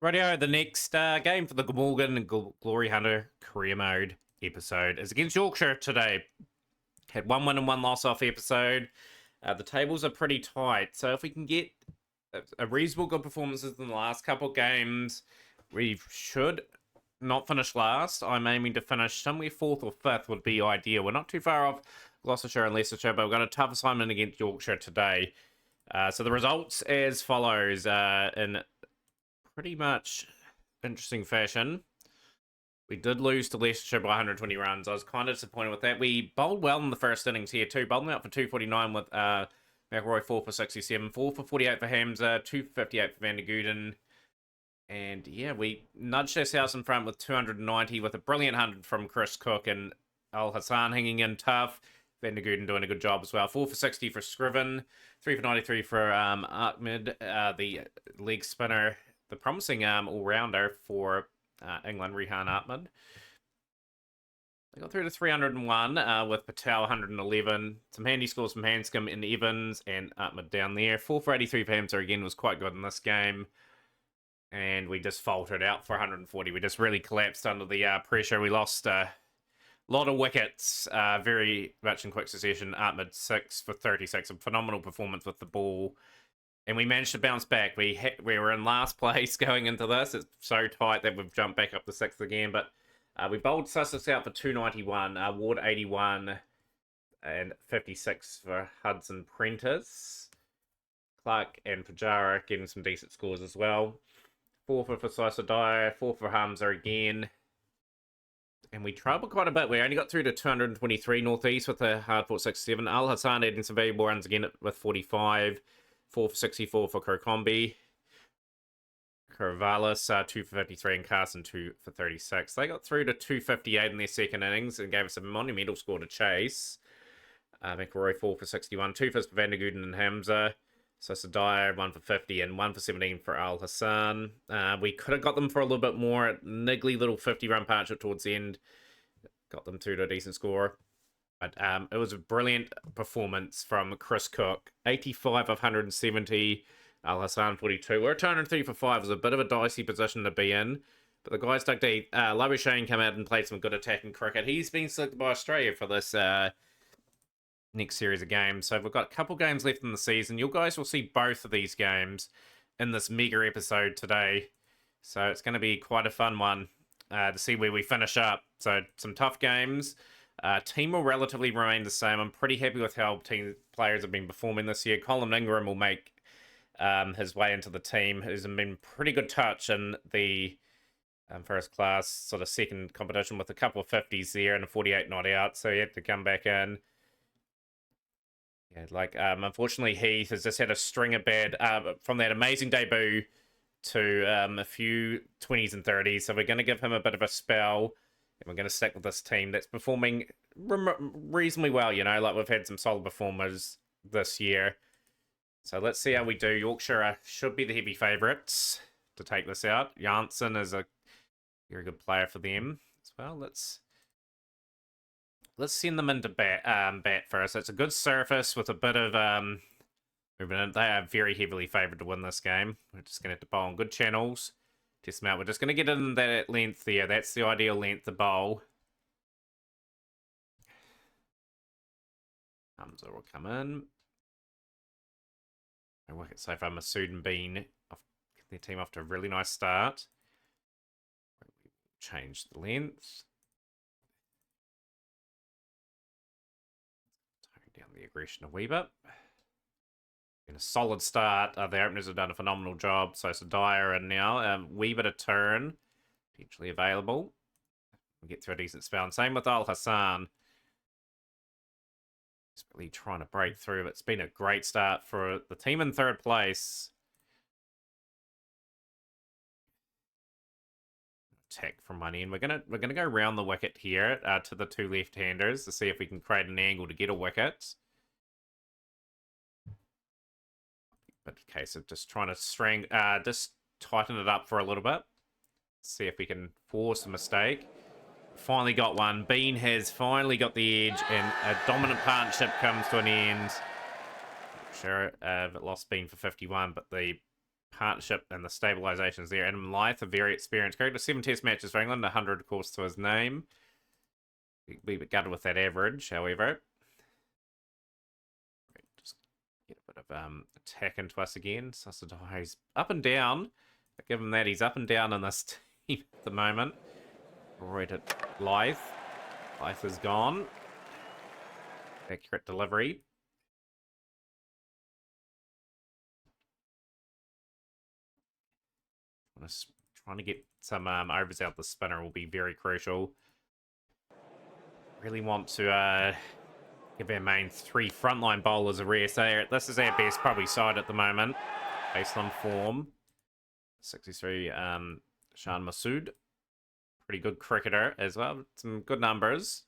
Radio, the next game for the Glamorgan and Glory Hunter career mode episode is against Yorkshire today. Had one win and one loss off episode. The tables are pretty tight, so if we can get a reasonable good performances in the last couple of games, we should not finish last. I'm aiming to finish somewhere fourth or fifth would be ideal. We're not too far off Gloucestershire and Leicestershire, but we've got a tough assignment against Yorkshire today. So the results as follows in pretty much interesting fashion. We did lose to Leicestershire by 120 runs. I was kind of disappointed with that. We bowled well in the first innings here too. Bowled them out for 249 with McElroy 4 for 67, 4 for 48 for Hamza, 258 for Van der Gooden. And yeah, we nudged ourselves in front with 290 with a brilliant 100 from Chris Cook and Al Hassan hanging in tough. Van der Gooden doing a good job as well. 4 for 60 for Scriven, 3 for 93 for Ahmed, the leg spinner, the promising all-rounder for England, Rehan Ahmed. They got through to 301 with Patel 111. Some handy scores from Hanscom and Evans and Ahmed down there. 4 for 83 for Hamza again was quite good in this game. And we just faltered out for 140. We just really collapsed under the pressure. We lost a lot of wickets very much in quick succession. Ahmed 6 for 36. A phenomenal performance with the ball. And we managed to bounce back. We were in last place going into this. It's so tight that we've jumped back up to sixth again. But we bowled Sussex out for 291, Ward 81, and 56 for Hudson Prentice. Clark and Pujara getting some decent scores as well. 4 for Fasisa Dyer, 4 for Hamza again. And we troubled quite a bit. We only got through to 223 northeast with a hard fought 67. Al Hassan adding some valuable runs again with 45. 4 for 64 for Kirkombi. Caravalis, 2 for 53, and Carson 2 for 36. They got through to 258 in their second innings and gave us a monumental score to chase. McElroy 4 for 61, 2 for Van der Gooden and Hamza. Dyer 1 for 50 and 1 for 17 for Al Hassan. We could have got them for a little bit more. Niggly little 50-run partnership towards the end. Got them through to a decent score. But it was a brilliant performance from Chris Cook. 85 of 170. Al Hassan 42. We're 203 for 5. It was a bit of a dicey position to be in. But the guys dug deep. Labuschagne came out and played some good attacking cricket. He's been selected by Australia for this next series of games. So we've got a couple games left in the season. You guys will see both of these games in this mega episode today. So it's going to be quite a fun one to see where we finish up. So some tough games. Team will relatively remain the same. I'm pretty happy with how team players have been performing this year. Colin Ingram will make his way into the team. He's been pretty good touch in the first class sort of second competition with a couple of 50s there and a 48 not out. So he had to come back in. Yeah, unfortunately, Heath has just had a string of bad from that amazing debut to a few 20s and 30s. So we're going to give him a bit of a spell. And we're going to stick with this team that's performing reasonably well, like we've had some solid performers this year. So let's see how we do. Yorkshire should be the heavy favourites to take this out. Janssen is a very good player for them as well. Let's send them into bat first. It's a good surface with a bit of movement. They are very heavily favoured to win this game. We're just going to have to bowl on good channels. Test them out. We're just going to get in that length there. That's the ideal length to bowl. Hamza will come in. No wicket so far. Masood and Bean off their team off to a really nice start. Change the length. Tone down the aggression a wee bit. In a solid start. The openers have done a phenomenal job. So Dyer and now a wee bit of turn potentially available. We get through a decent spell. And same with Al Hassan. He's really trying to break through. It's been a great start for the team in third place. Attack from one end. We're gonna go round the wicket here to the two left-handers to see if we can create an angle to get a wicket. But case of just trying to just tighten it up for a little bit. See if we can force a mistake. Finally got one. Bean has finally got the edge, and a dominant partnership comes to an end. Sure, lost Bean for 51, but the partnership and the stabilizations there. Adam Lyth, a very experienced character. 7 test matches for England, 100, of course, to his name. Be a bit gutted with that average, however. Just get a bit of attack into us again. He's up and down. But give him that, he's up and down in this team at the moment. Right at Lyth. Lyth is gone. Accurate delivery. Trying to get some overs out the spinner will be very crucial. Really want to give our main 3 frontline bowlers a rest. This is our best probably side at the moment, based on form. 63, Shan Masood. Pretty good cricketer as well. Some good numbers.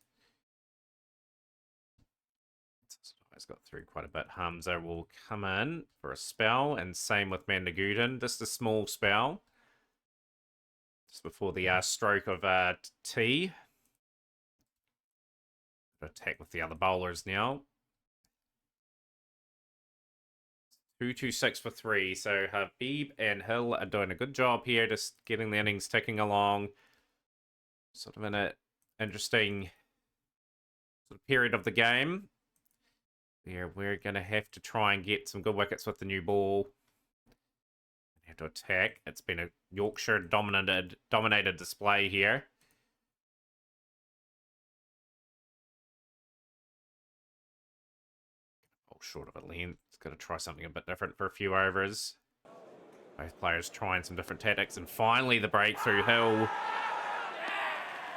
He's got through quite a bit. Hamza will come in for a spell, and same with Mandagudan. Just a small spell. Just before the stroke of T. Attack with the other bowlers now. 226 for 3. So Habib and Hill are doing a good job here, just getting the innings ticking along. Sort of in an interesting sort of period of the game. Yeah, we're going to have to try and get some good wickets with the new ball. Have to attack. It's been a Yorkshire dominated display here. Oh, short of a length. It's got to try something a bit different for a few overs. Both players trying some different tactics, and finally the breakthrough. Hill.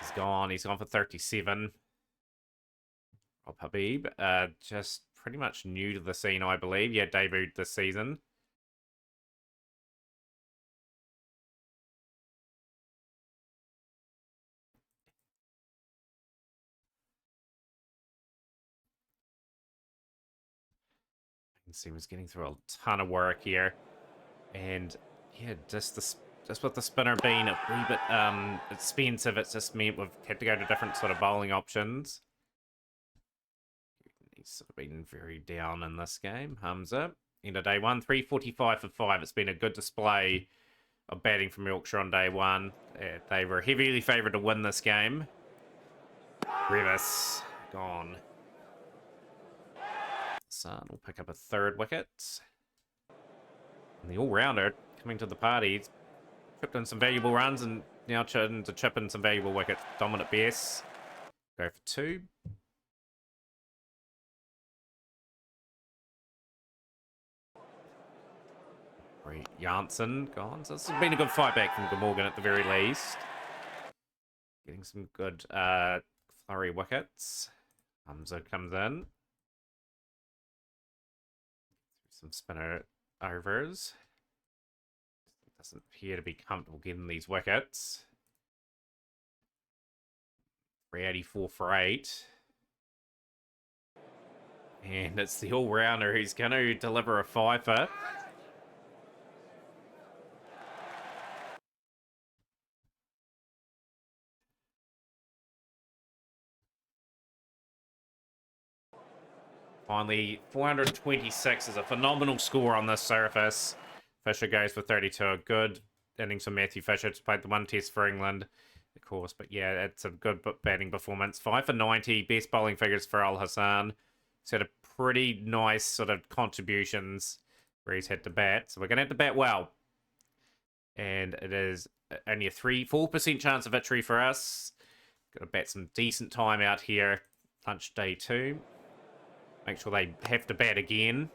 He's gone. He's gone for 37. Rob Habib, just pretty much new to the scene, I believe. Yeah, debuted this season. You can see he was getting through a ton of work here. And yeah, just with the spinner being a wee bit expensive, it's just meant we've had to go to different sort of bowling options. He's sort of been very down in this game. Hamza, end of day 1, 345 for 5. It's been a good display of batting from Yorkshire on day 1. They were heavily favoured to win this game. Revis, gone. Sun will pick up a 3rd wicket. And the all-rounder coming to the party. He's chipped in some valuable runs and now trying to chip in some valuable wickets. Dominant Bess. Go for 2. Janssen gone. So this has been a good fight back from Glamorgan at the very least. Getting some good flurry wickets. Hamza comes in. Some spinner overs. Doesn't appear to be comfortable getting these wickets. 384 for 8. And it's the all-rounder who's going to deliver a fifer. Finally, 426 is a phenomenal score on this surface. Fisher goes for 32. A good innings from Matthew Fisher. It's played the 1 test for England, of course. But yeah, it's a good batting performance. 5 for 90. Best bowling figures for Al Hassan. He's had a pretty nice sort of contributions where he's had to bat. So we're going to have to bat well. And it is only a 4% chance of victory for us. Got to bat some decent time out here. Lunch day 2. Make sure they have to bat again.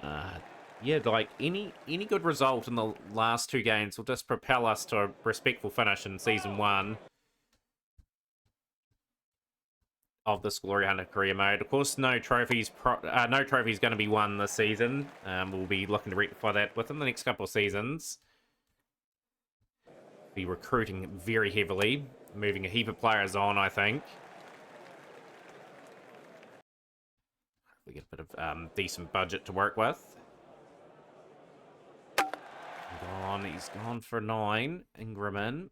Yeah, like any good result in the last 2 games will just propel us to a respectful finish in season 1 of this Glory Hunter career mode. Of course, no trophies going to be won this season. We'll be looking to rectify that within the next couple of seasons. Be recruiting very heavily, moving a heap of players on, I think. We get a bit of decent budget to work with. He's gone for 9. Ingram in.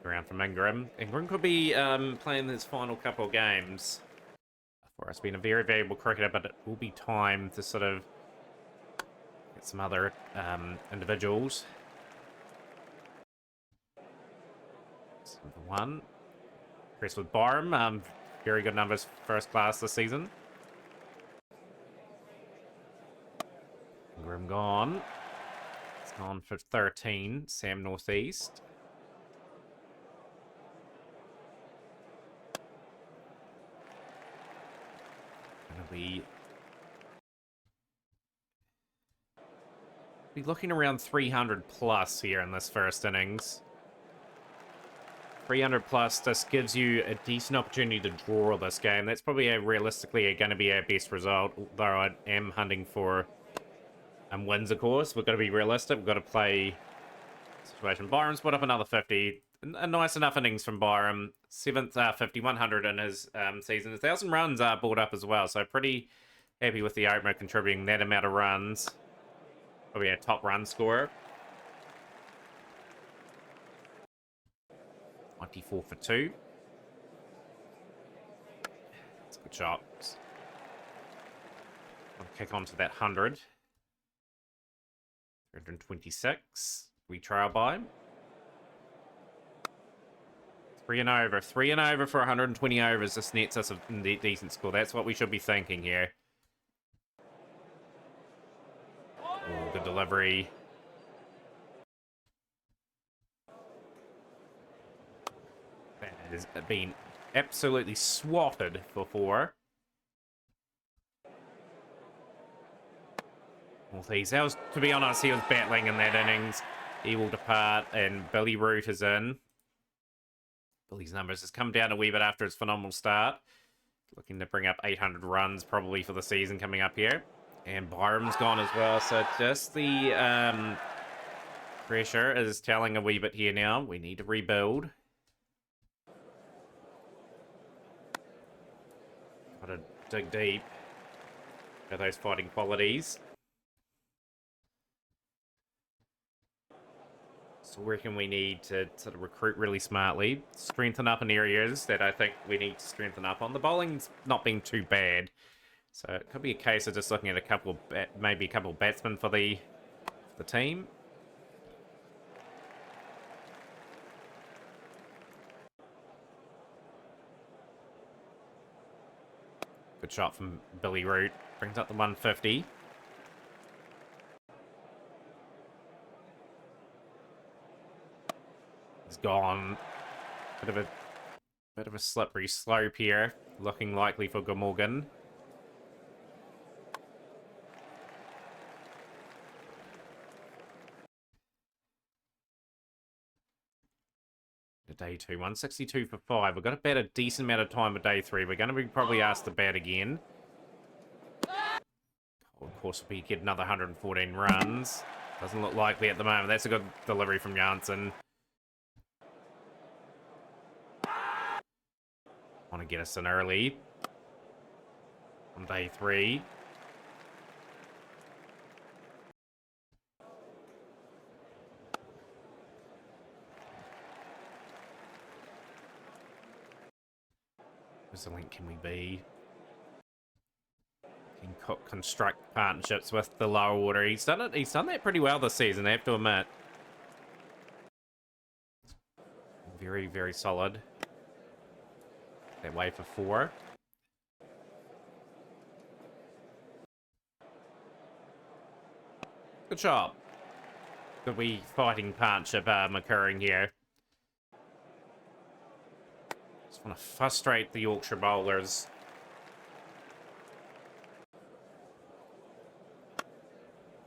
Around from Ingram. Ingram could be playing his final couple of games. For us being a very valuable cricketer, but it will be time to sort of get some other individuals. Number one. Chris with Barham. Very good numbers, first class this season. Ingram gone. It's gone for 13. Sam Northeast. Gonna be looking around 300 plus here in this first innings. 300 plus just gives you a decent opportunity to draw this game. That's probably realistically going to be our best result, though I am hunting for wins, of course. We've got to be realistic. We've got to play situation. Byram's put up another 50. A nice enough innings from Byram. 7th 50, 100 in his season. 1,000 runs are brought up as well, so pretty happy with the opener contributing that amount of runs. Probably our top run scorer. 24 for 2. That's a good shot. I'll kick on to that 100. 326. We trail by. 3 and over. 3 and over for 120 overs. This nets us a decent score. That's what we should be thinking here. Oh, good delivery. That has been absolutely swatted for 4. Northeast. That was, to be honest, he was battling in that innings. He will depart, and Billy Root is in. Billy's numbers has come down a wee bit after his phenomenal start. Looking to bring up 800 runs probably for the season coming up here. And Byram's gone as well, so just the pressure is telling a wee bit here now. We need to rebuild. Got to dig deep for those fighting qualities. So I reckon we need to sort of recruit really smartly, strengthen up in areas that I think we need to strengthen up on. The bowling's not been too bad, so it could be a case of just looking at a couple, maybe a couple of batsmen for the team. Good shot from Billy Root, brings up the 150. He's gone. Bit of a slippery slope here. Looking likely for Glamorgan. Day 2, 162 for 5. We've got to bat a decent amount of time with day 3. We're going to be probably asked to bat again. Of course, we get another 114 runs. Doesn't look likely at the moment. That's a good delivery from Janssen. Want to get us in early on day 3. Resilient can we be? Can Cook construct partnerships with the lower order? He's done it. He's done that pretty well this season, I have to admit. Very, very solid. That way for 4. Good job. Good wee fighting partnership occurring here. Just want to frustrate the Yorkshire bowlers.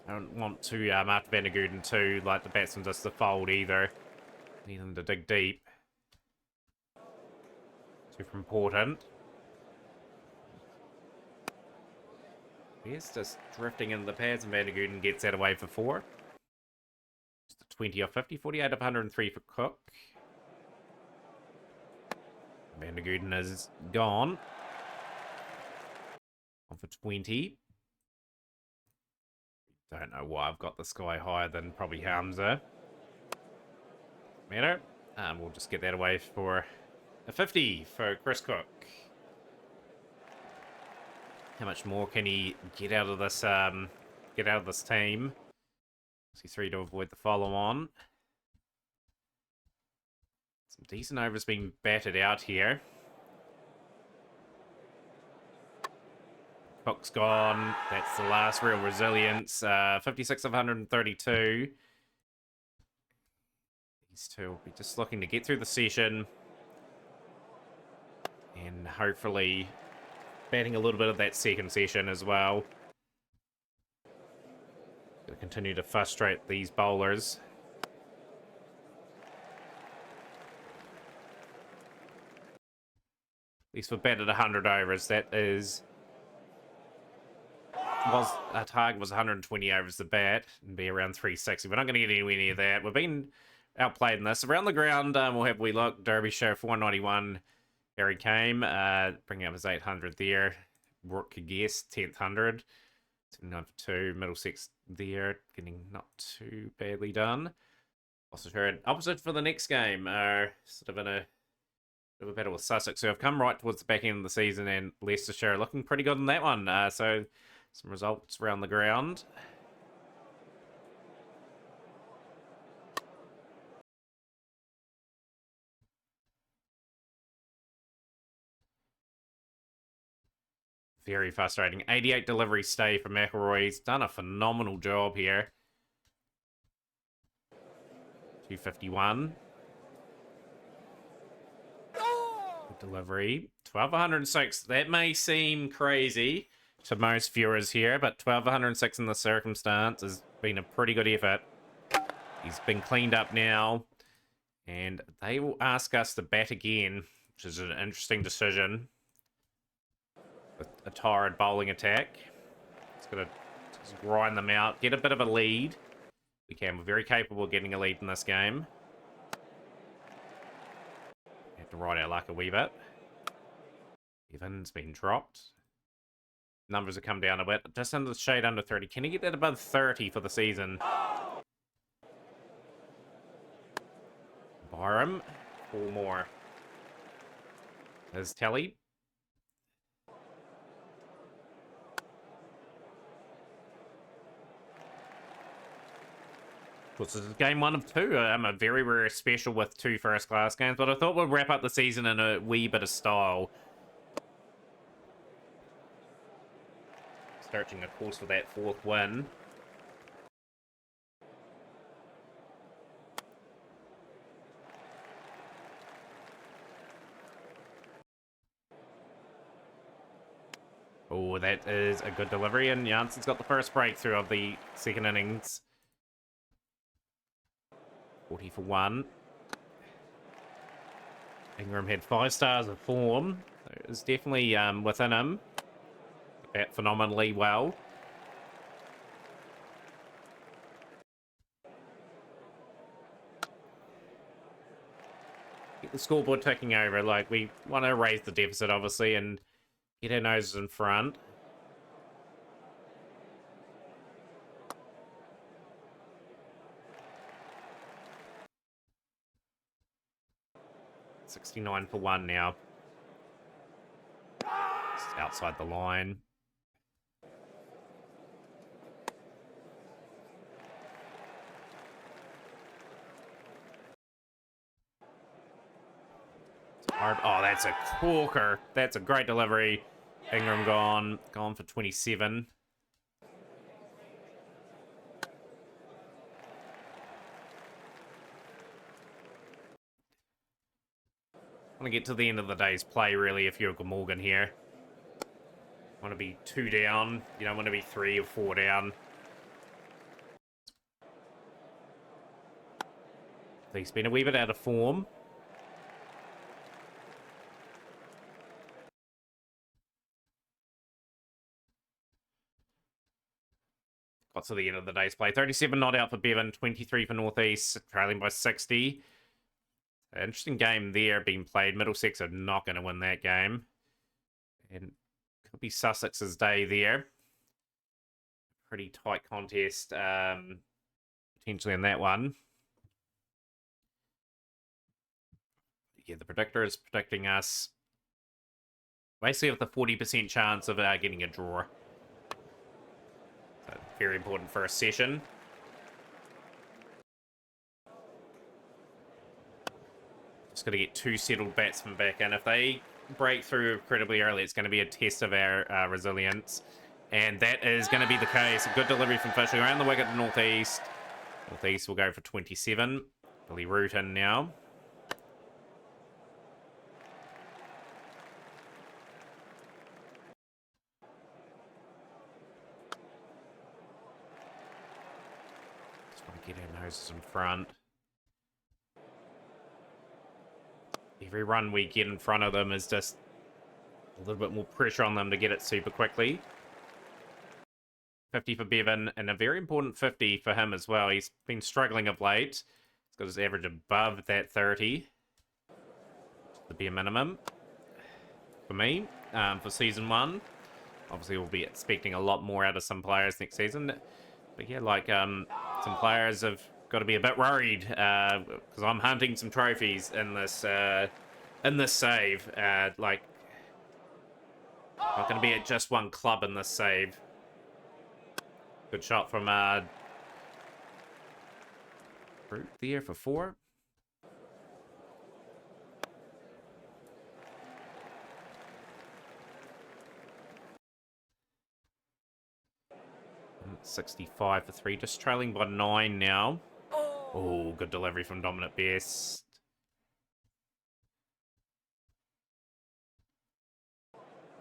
I don't want to, after Van der Gooden too, like the batsmen just to fold either. Need them to dig deep. Super important. Yes, just drifting into the pads, and Van der Gooden gets that away for 4. Just a 20 off 50, 48 of 103 for Cook. Van der Gooden is gone. On for 20. Don't know why I've got this guy higher than probably Hamza. Matter. We'll just get that away for a 50 for Chris Cook. How much more can he get out of this team? C3 to avoid the follow-on. Some decent overs being batted out here. Cook's gone. That's the last real resilience. 56 of 132. These two will be just looking to get through the session. And hopefully batting a little bit of that second session as well. Gonna continue to frustrate these bowlers. At least we've batted 100 overs. That is... our target was 120 overs to bat and be around 360. We're not going to get anywhere near that. We've been outplayed in this. Around the ground, we'll have We Look, Derbyshire for 191. Harry came, bringing up his 800 there. Rook Guess, 10th 100. 79 for 2. Middlesex there, getting not too badly done. Also heard opposite for the next game. Sort of in a bit of a battle with Sussex, who have come right towards the back end of the season, and Leicestershire looking pretty good in that one. So some results around the ground. Very frustrating. 88 delivery stay for McElroy. He's done a phenomenal job here. 251. Good delivery. 1206. That may seem crazy to most viewers here, but 1206 in the circumstance has been a pretty good effort. He's been cleaned up now, and they will ask us to bat again, which is an interesting decision. With a tired bowling attack. It's going to just grind them out, get a bit of a lead. We're very capable of getting a lead in this game. Have to ride our luck a wee bit. Evan's been dropped. Numbers have come down a bit. Just under the shade under 30. Can he get that above 30 for the season? Byram. 4 more. There's Telly. This is game 1 of 2. I'm a very rare special with 2 first-class games, but I thought we'd wrap up the season in a wee bit of style. Searching, of course, for that 4th win. Oh, that is a good delivery, and Jansen's got the first breakthrough of the second innings. 40 for 1. Ingram had 5 stars of form. It was definitely within him. Bat phenomenally well. Get the scoreboard ticking over. Like, we want to raise the deficit, obviously, and get our noses in front. $69 for 1 now. Just outside the line. Oh, that's a corker. That's a great delivery. Ingram gone for 27. Want to get to the end of the day's play, really, if you're Glamorgan here. Want to be 2 down. You don't want to be 3 or 4 down. He's been a wee bit out of form. Got to the end of the day's play. 37 not out for Bevan, 23 for Northeast, trailing by 60. Interesting game there being played. Middlesex are not going to win that game. And could be Sussex's day there. Pretty tight contest potentially in that one. Yeah, the predictor is predicting us basically with a 40% chance of getting a draw. So very important for a session. Just got to get 2 settled batsmen back in. If they break through incredibly early, it's going to be a test of our resilience. And that is going to be the case. A good delivery from Fishing around the wicket to Northeast. Northeast will go for 27. Billy Root in now. Just want to get our noses in front. Every run we get in front of them is just a little bit more pressure on them to get it super quickly. 50 for Bevan, and a very important 50 for him as well. He's been struggling of late. He's got his average above that 30. The bare minimum for me for season 1. Obviously, we'll be expecting a lot more out of some players next season. But yeah, like some players have got to be a bit worried because I'm hunting some trophies in this save. Like, not going to be at just one club in this save. Good shot from Root there for 4. And 65 for 3, just trailing by 9 now. Oh, good delivery from Dominant Best.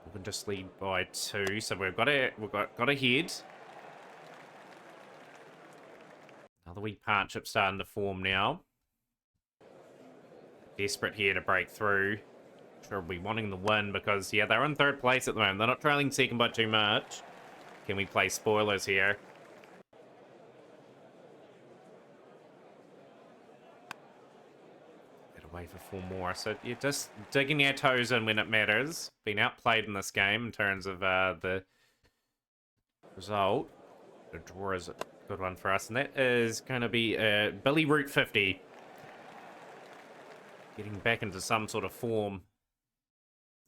We can just lead by 2, so we've got ahead. Another wee partnership starting to form now. Desperate here to break through. Sure, we'll be wanting the win because, yeah, they're in 3rd place at the moment. They're not trailing second by too much. Can we play spoilers here? Get away for 4 more. So, you're just digging our toes in when it matters. Been outplayed in this game in terms of the result. The draw is a good one for us, and that is going to be Billy Root 50. Getting back into some sort of form.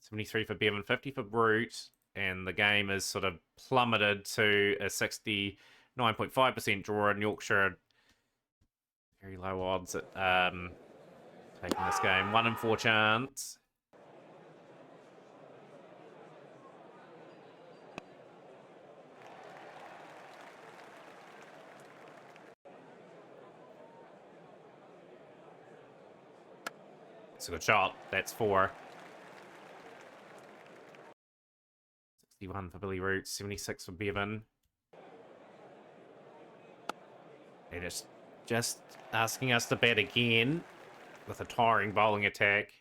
73 for Bevan, 50 for Root, and the game is sort of plummeted to a 69.5% draw in Yorkshire. Very low odds at taking this game. 1 in 4 chance. It's a good shot. That's 4. 61 for Billy Root, 76 for Bevan. And it's just asking us to bat again with a tiring bowling attack.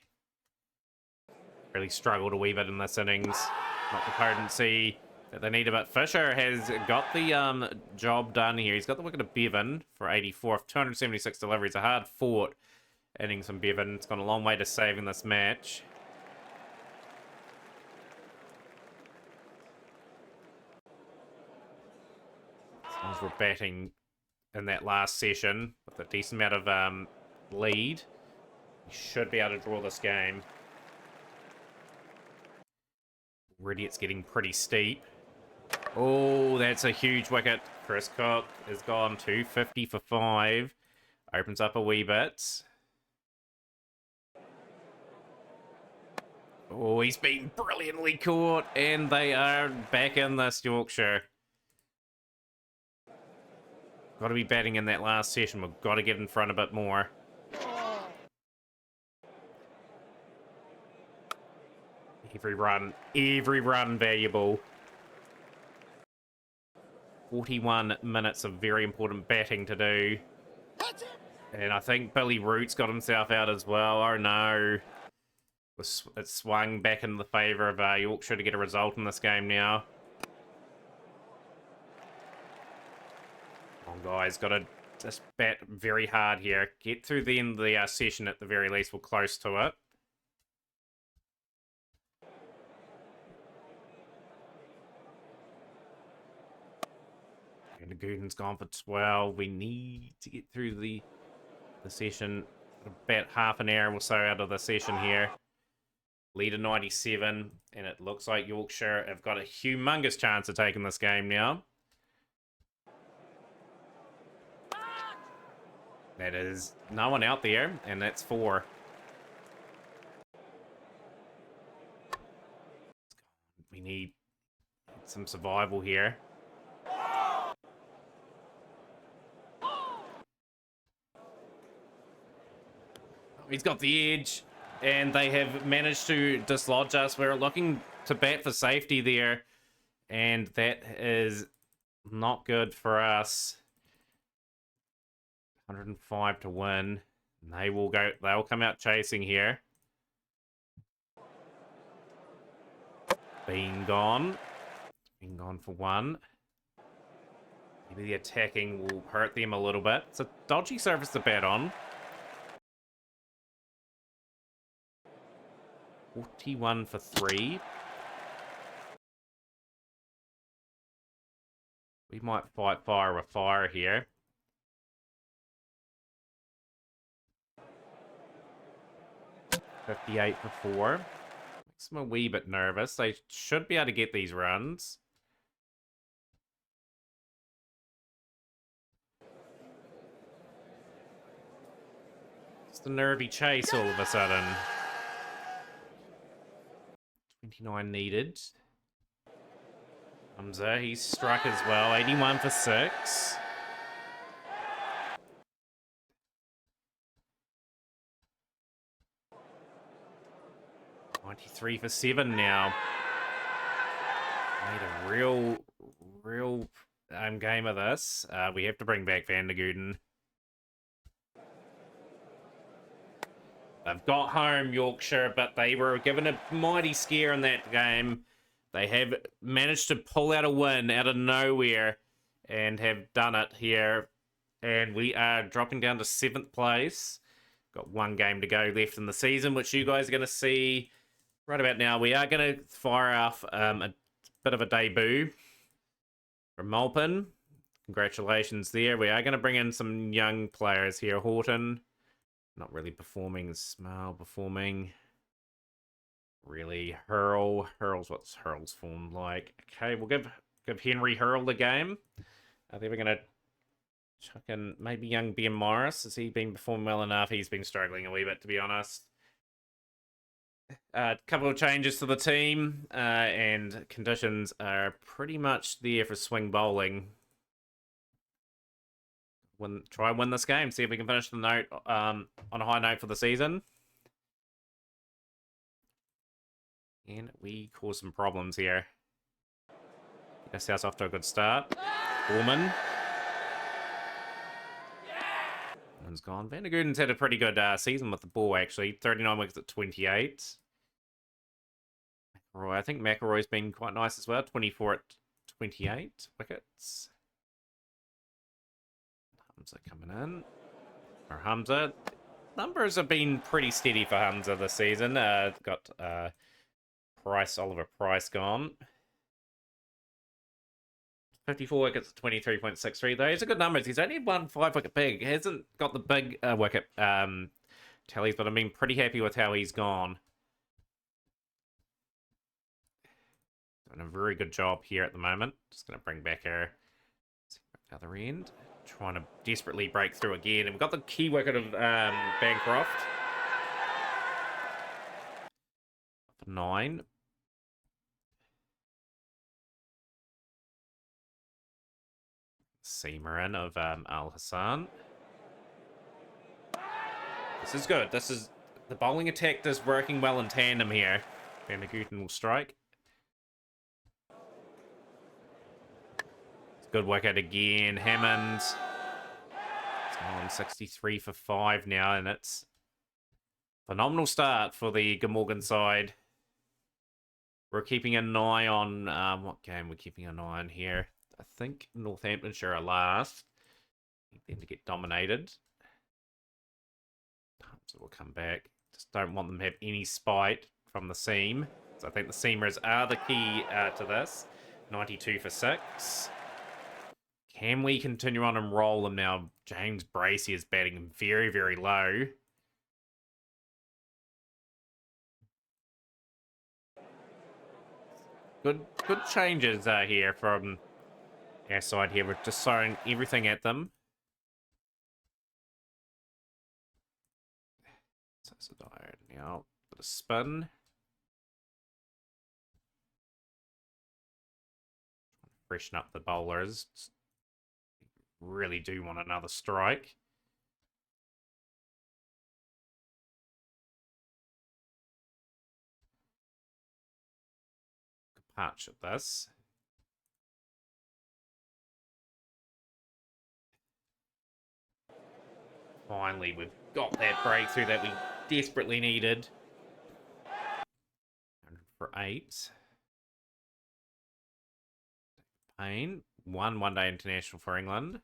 Really struggled a wee bit in this innings. Not the potency that they need, but Fisher has got the job done here. He's got the wicket of Bevan for 84. 276 deliveries. A hard fought innings from Bevan. It's gone a long way to saving this match. As long as we're batting in that last session with a decent amount of lead, we should be able to draw this game. Already it's getting pretty steep. Oh, that's a huge wicket. Chris Cook has gone 250 for 5. Opens up a wee bit. Oh, he's been brilliantly caught, and they are back in this Yorkshire. Got to be batting in that last session. We've got to get in front a bit more. Every run valuable. 41 minutes of very important batting to do. And I think Billy Root's got himself out as well. Oh no. It swung back in the favour of Yorkshire to get a result in this game now. Come on, guys. Got to just bat very hard here. Get through the end of the session at the very least. We're close to it. And Gooden's gone for 12. We need to get through the session. About half an hour or so out of the session here. Leader 97, and it looks like Yorkshire have got a humongous chance of taking this game now. That is no one out there, and that's 4. We need some survival here. He's got the edge, and they have managed to dislodge us. We're looking to bat for safety there, and that is not good for us. 105 to win. They'll come out chasing here. Being gone for 1. Maybe the attacking will hurt them a little bit. It's a dodgy surface to bat on. 41 for 3. We might fight fire with fire here. $58 for 4. Makes them a wee bit nervous. They should be able to get these runs. Just a nervy chase all of a sudden. 29 needed. Hamza, he's struck as well. 81 for 6. $93 for 7 now. Made a real game of this. We have to bring back Van der Gooden. They've got home, Yorkshire, but they were given a mighty scare in that game. They have managed to pull out a win out of nowhere and have done it here. And we are dropping down to 7th place. Got 1 game to go left in the season, which you guys are going to see right about now. We are going to fire off a bit of a debut from Malpin. Congratulations there. We are going to bring in some young players here. Horton, not really performing. Smile performing. Really, what's Hurl's form like? Okay, we'll give Henry Hurl the game. I think we're gonna chuck in maybe young Ben Morris. Has he been performing well enough? He's been struggling a wee bit, to be honest. A couple of changes to the team, and conditions are pretty much there for swing bowling. Try and win this game. See if we can finish the note on a high note for the season. And we cause some problems here. Get ourselves off to a good start. Foreman. One's gone. Van der Gooden's had a pretty good season with the ball, actually. 39 wickets at 28. McElroy, I think McElroy's been quite nice as well. 24 at 28 wickets. Hamza coming in. Or Hamza. Numbers have been pretty steady for Hamza this season. Got Oliver Price gone. 54 wickets at 23.63. Those are good numbers. He's only won 5-wicket big. He hasn't got the big wicket tallies, but I've been pretty happy with how he's gone. Doing a very good job here at the moment. Just going to bring back our other end. Trying to desperately break through again. And we've got the key wicket of Bancroft. For 9. Seamer of Al Hassan. This is good. The bowling attack is working well in tandem here. Van der Gooden will strike. Good wicket again. Hammond. It's on 63 for 5 now, and it's a phenomenal start for the Glamorgan side. We're keeping an eye on what game we're keeping an eye on here. I think Northamptonshire are last. Need them to get dominated. So we'll come back. Just don't want them to have any spite from the seam. So I think the seamers are the key to this. 92 for 6. Can we continue on and roll them now? James Bracey is batting very, very low. Good changes here from our side here. We're just throwing everything at them. So it's a diode now. Bit of spin. Freshen up the bowlers. Really do want another strike. Good patch at this. Finally, we've got that breakthrough that we desperately needed. 100 for 8. Payne. One-day international for England.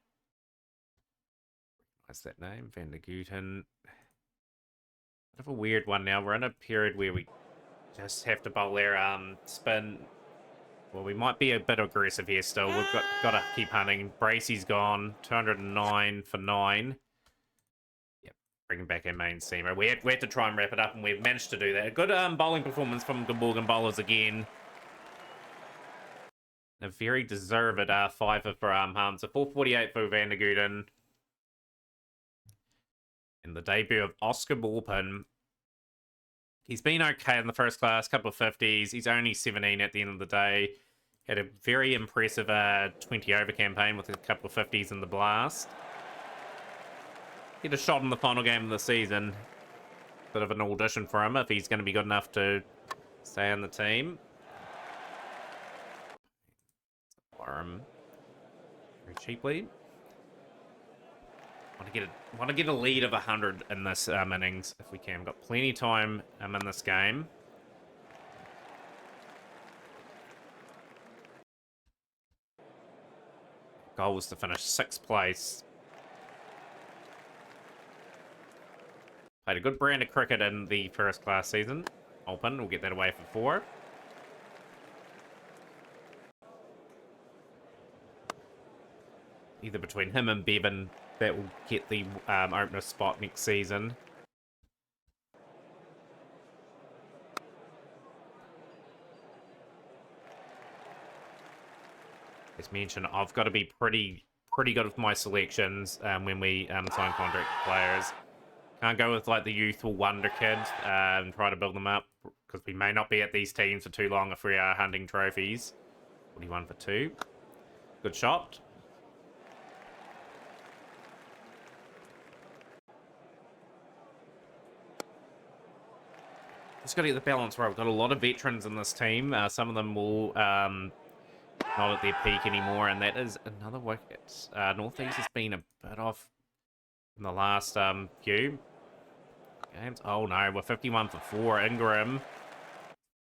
What's that name? Van der Guten. Bit of a weird one now. We're in a period where we just have to bowl their spin. Well, we might be a bit aggressive here still. We've got to keep hunting. Bracey's gone. 209 for 9. Yep, bringing back our main seamer. We had to try and wrap it up, and we've managed to do that. A good bowling performance from Glamorgan bowlers again. A very deserved 5 for Harms. A 448 for Van der Guten. And the debut of Oscar Morpin. He's been okay in the first class, couple of 50s. He's only 17 at the end of the day. Had a very impressive 20-over campaign with a couple of 50s in the blast. He had a shot in the final game of the season. Bit of an audition for him if he's going to be good enough to stay on the team. Wire him very cheaply. Want to get a lead of 100 in this innings if we can. We've got plenty of time in this game. Goal was to finish 6th place. Played a good brand of cricket in the first class season. Open, we'll get that away for 4. Either between him and Bevan, that will get the opener spot next season. As mentioned, I've got to be pretty good with my selections when we sign contract players. Can't go with like the youthful wonder kids and try to build them up, because we may not be at these teams for too long if we are hunting trophies. 41 for 2. Good shot. Just got to get the balance right. We've got a lot of veterans in this team. Some of them will not at their peak anymore, and that is another wicket. Northeast has been a bit off in the last few games. Oh no, we're 51 for 4. Ingram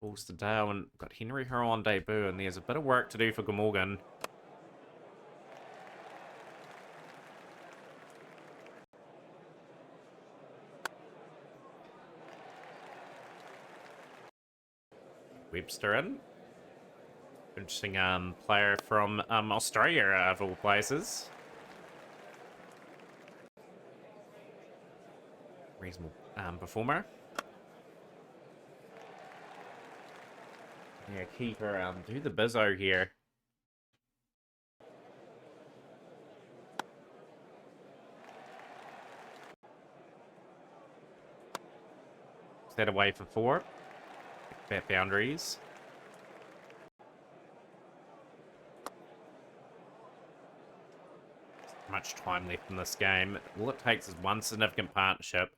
falls to Dale, and got Henry Hurrell on debut, and there's a bit of work to do for Glamorgan. Webster in. Interesting player from Australia, of all places. Reasonable performer. Yeah, keeper, do the bizzo here. Set away for 4. Bat boundaries. Much time left in this game. All it takes is one significant partnership.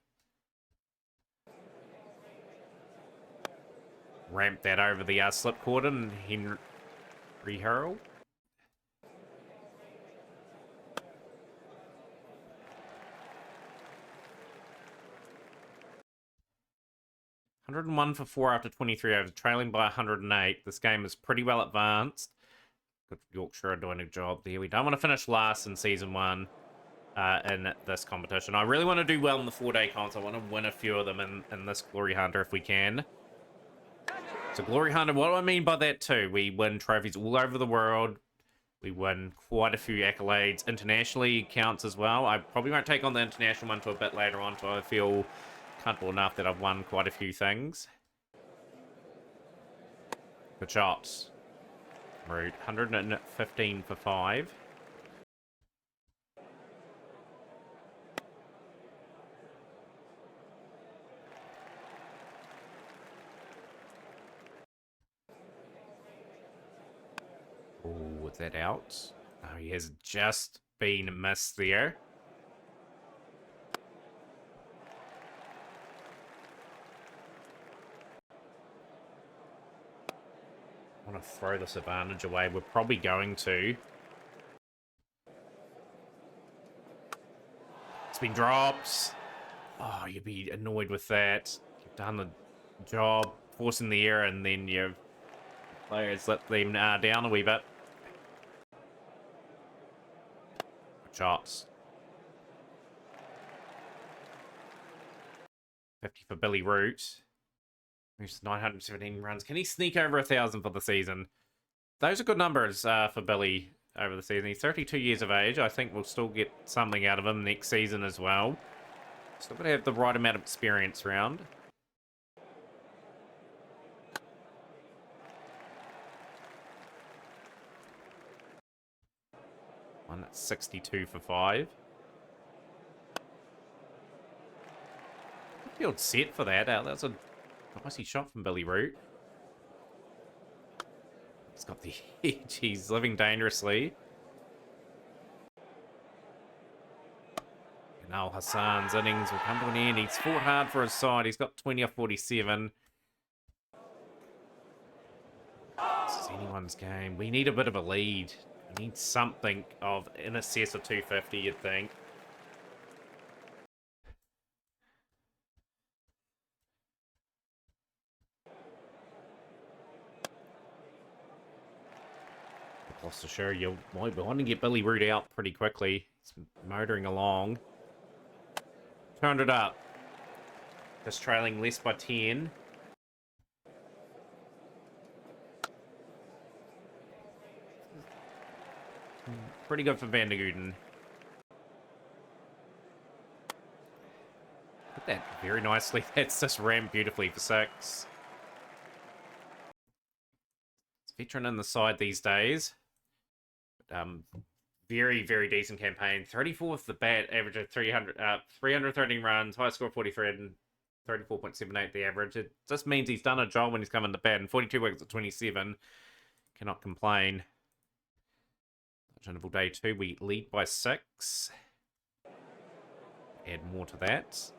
Ramp that over the slip cord and Henry Hurrell. $101 for 4 after 23 overs, trailing by 108. This game is pretty well advanced. Good Yorkshire are doing a job there. We don't want to finish last in Season 1 in this competition. I really want to do well in the 4-day comps. I want to win a few of them in this Glory Hunter if we can. So Glory Hunter, what do I mean by that too? We win trophies all over the world. We win quite a few accolades. Internationally counts as well. I probably won't take on the international one until a bit later on, so I feel comfortable enough that I've won quite a few things. Good shots. Root, 115 for 5. Oh, is that out? Oh, he has just been missed there. I want to throw this advantage away. We're probably going to. It's been dropped. Oh, you'd be annoyed with that. You've done the job, forcing the error, and then your players let them down a wee bit. Good shots. 50 for Billy Root. Who's 917 runs. Can he sneak over 1,000 for the season? Those are good numbers for Billy over the season. He's 32 years of age. I think we'll still get something out of him next season as well. Still got to have the right amount of experience around. One that's 62 for 5. Field set for that. That's a nicely shot from Billy Root. He's got the edge. He's living dangerously. And now Hassan's innings will come to an end. He's fought hard for his side. He's got 20 off 47. This is anyone's game. We need a bit of a lead. We need something of in excess of 250, you'd think. Gloucestershire, you might want to get Billy Root out pretty quickly. He's motoring along. 200 up. Just trailing less by 10. Pretty good for Van der Gooden. Put that very nicely. That's just ramped beautifully for 6. It's veteran in the side these days. Very, very decent campaign. 34th the bat, average of 313 runs, high score 43 and 34.78 the average. It just means he's done a job when he's come in the bat, and 42 wickets at 27. Cannot complain. Interval day 2, we lead by 6. Add more to that.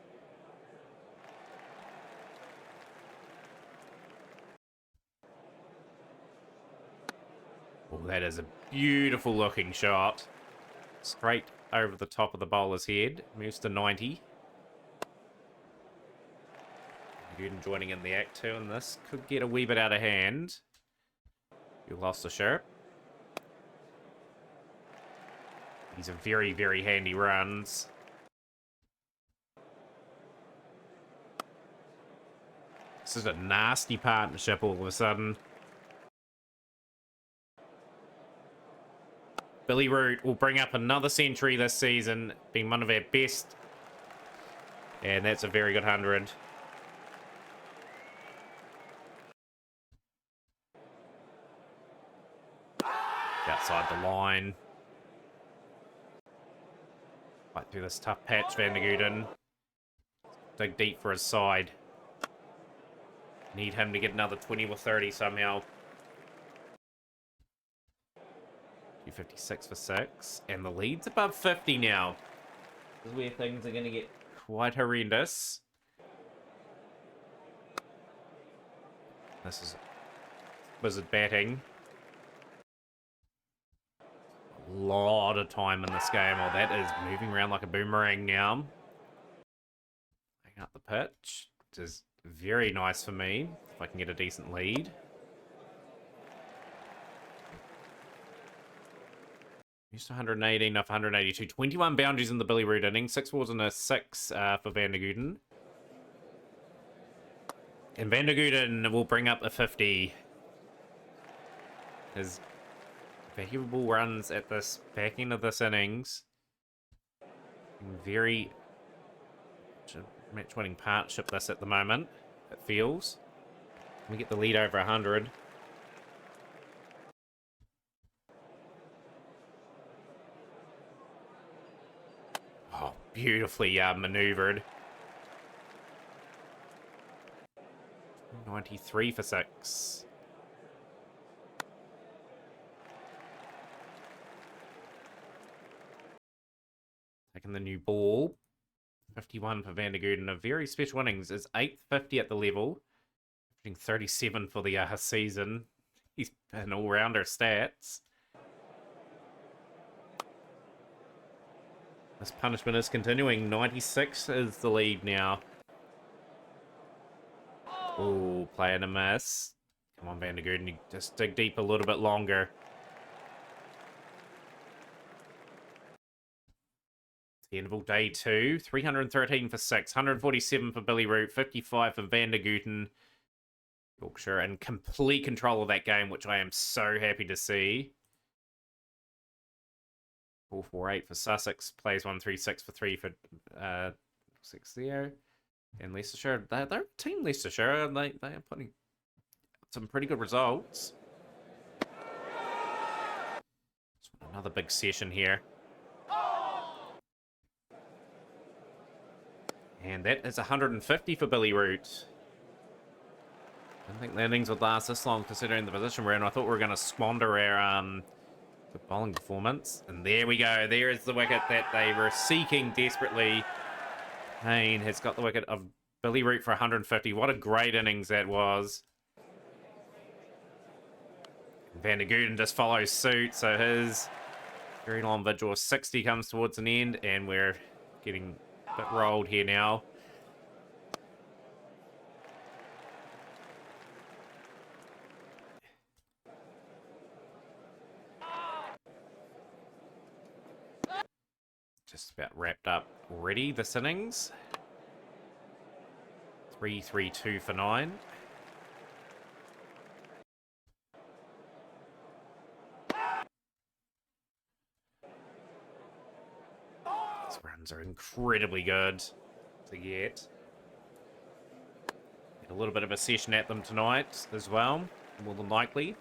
Oh, that is a beautiful looking shot. Straight over the top of the bowler's head. Moves to 90. Gooden joining in the act too, and this could get a wee bit out of hand. You lost the shirt. These are very, very handy runs. This is a nasty partnership all of a sudden. Billy Root will bring up another century this season, being one of our best. And that's a very good 100. Outside the line. Right through this tough patch, Van der Gooden. Dig deep for his side. Need him to get another 20 or 30 somehow. 256 for 6. And the lead's above 50 now. This is where things are going to get quite horrendous. This is Wizard batting. A lot of time in this game. Oh, that is moving around like a boomerang now. Playing up the pitch, which is very nice for me, if I can get a decent lead. Used to 118 off 182. 21 boundaries in the Billy Root inning. 6 balls and a 6 for Van der Gooden. And Van der Gooden will bring up a 50. His valuable runs at this back end of this innings. Very match-winning partnership this at the moment, it feels. We get the lead over 100. Oh, beautifully maneuvered. 93 for 6. Taking the new ball. 51 for Van der Gooden. A very special innings. Is 850 at the level. 37 for the season. He's an all-rounder stats. This punishment is continuing. 96 is the lead now. Oh, playing a miss. Come on, Van der Gooden. You just dig deep a little bit longer. The end of all day 2. 313 for 6. 147 for Billy Root. 55 for Van der Gooden. Yorkshire in complete control of that game, which I am so happy to see. 448 for Sussex. Plays 136 for 3 for 6 there. And Leicestershire, they're Team Leicestershire, and they are putting some pretty good results. Another big session here. And that is 150 for Billy Root. I didn't think the innings would last this long considering the position we're in. I thought we were going to squander our good bowling performance. And there we go. There is the wicket that they were seeking desperately. Payne has got the wicket of Billy Root for 150. What a great innings that was. Van der Gooden just follows suit. So his very long vigil of 60 comes towards an end. And we're getting a bit rolled here now. Just about wrapped up already, this innings. 3-3-2 for 9. These runs are incredibly good to get. Get a little bit of a session at them tonight as well, more than likely.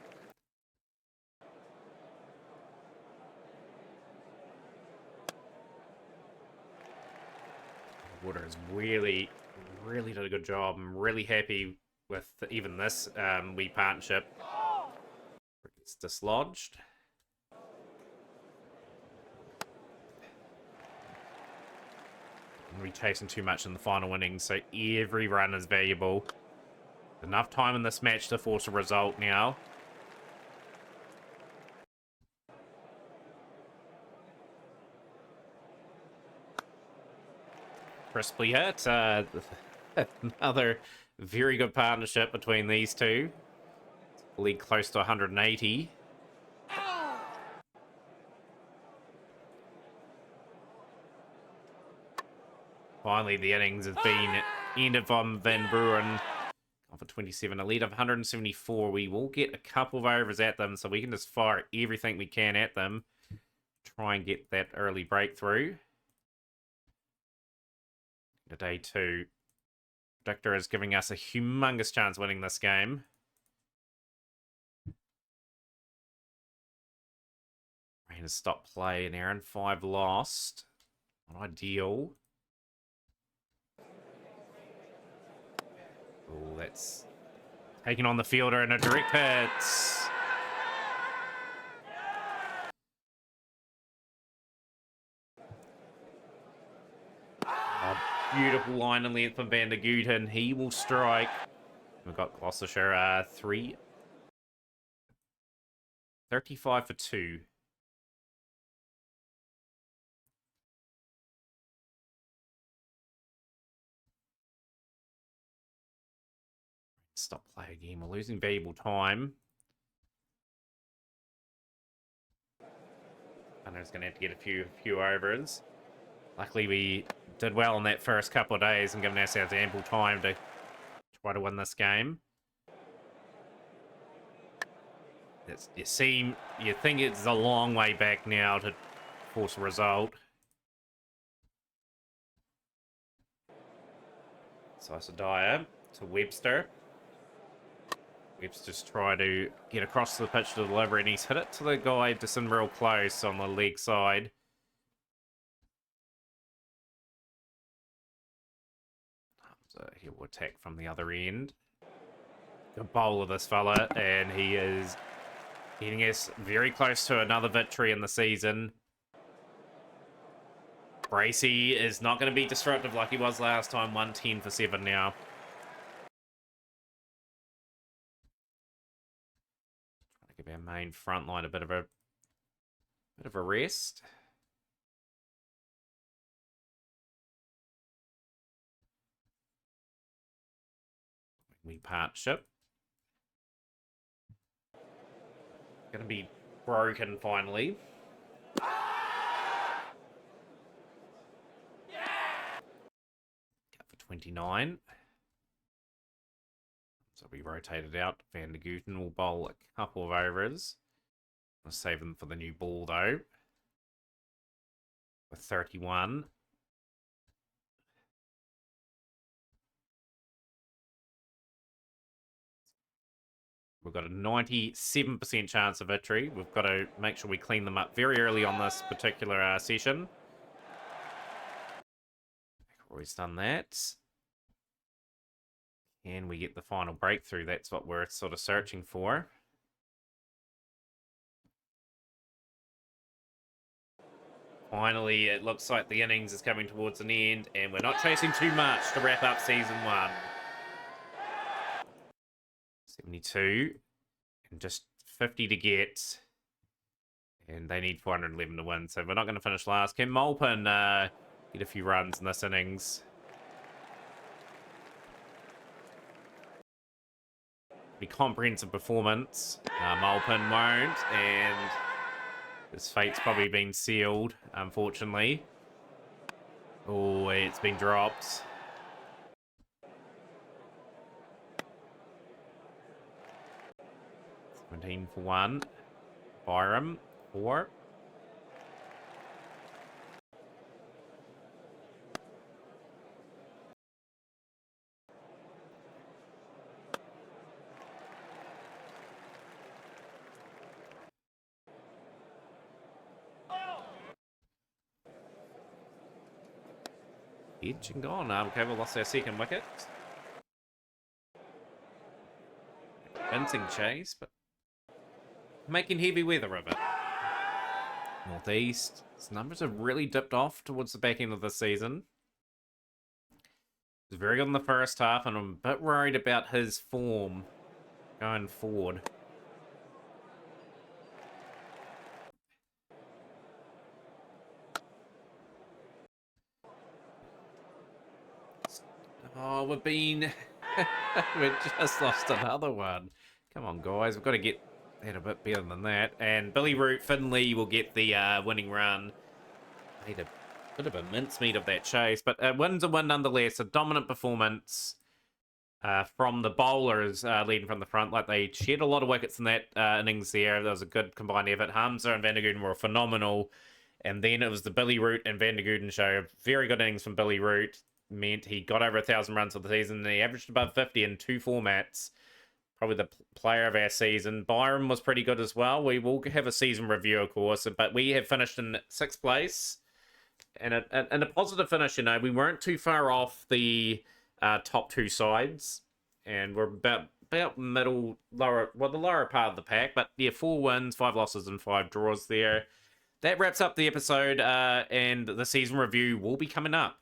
Water has really did a good job. I'm really happy with even this wee partnership. It's dislodged. We're chasing too much in the final innings, so every run is valuable. Enough time in this match to force a result now. Crisply hit. Another very good partnership between these two. League close to 180. Finally, the innings has been ended from Van Bruin. For 27, a lead of 174. We will get a couple of overs at them, so we can just fire everything we can at them. Try and get that early breakthrough. Day 2. Predictor is giving us a humongous chance winning this game. Rain has stopped play, and Aaron 5 lost. Not ideal. Oh, that's taking on the fielder in a direct hit. Beautiful line and length from Van der Gooden. He will strike. We've got Gloucestershire 3. 35 for 2. Stop play again. We're losing valuable time. I know it's going to have to get a few overs. Luckily, we did well in that first couple of days and given ourselves ample time to try to win this game. You think it's a long way back now to force a result. Dyer to Webster. Webster's trying to get across the pitch to deliver, and he's hit it to the guy just in real close on the leg side. So he will attack from the other end. Good bowler, this fella, and he is getting us very close to another victory in the season. Bracey is not going to be disruptive like he was last time. 110 for 7 now. Trying to give our main front line a bit of a rest. We partnership. Going to be broken finally. Cut for 29. So we rotated out. Van der Guten will bowl a couple of overs. I'll save them for the new ball though. With 31. We've got a 97% chance of victory. We've got to make sure we clean them up very early on this particular session. Roy's done that. Can we get the final breakthrough? That's what we're sort of searching for. Finally, it looks like the innings is coming towards an end, and we're not chasing too much to wrap up season 1. 72, and just 50 to get, and they need 411 to win, so we're not going to finish last. Can Malpin get a few runs in this innings? Be comprehensive performance. Malpin won't, and his fate's probably been sealed, unfortunately. Oh, it's been dropped. 17 for 1. Byram, 4. Edge and gone. Okay, we lost our second wicket. Convincing chase, but making heavy weather of it. Northeast. His numbers have really dipped off towards the back end of the season. He was very good in the first half, and I'm a bit worried about his form going forward. Oh, we've just lost another one. Come on, guys. We've got to get that a bit better than that. And Billy Root Finley will get the winning run. Made a bit of a mincemeat of that chase, but win's a win nonetheless. A dominant performance from the bowlers leading from the front. Like, they shed a lot of wickets in that innings there. There was a good combined effort. Hamza and Van der Guten were phenomenal. And then it was the Billy Root and Van der Guten show. Very good innings from Billy Root. Meant he got over 1,000 runs for the season, and he averaged above 50 in 2 formats. Probably the player of our season. Byram was pretty good as well. We will have a season review, of course, but we have finished in 6th place. And a positive finish, you know. We weren't too far off the top 2 sides. And we're about middle, lower, well, the lower part of the pack. But yeah, 4 wins, 5 losses, and 5 draws there. That wraps up the episode, and the season review will be coming up.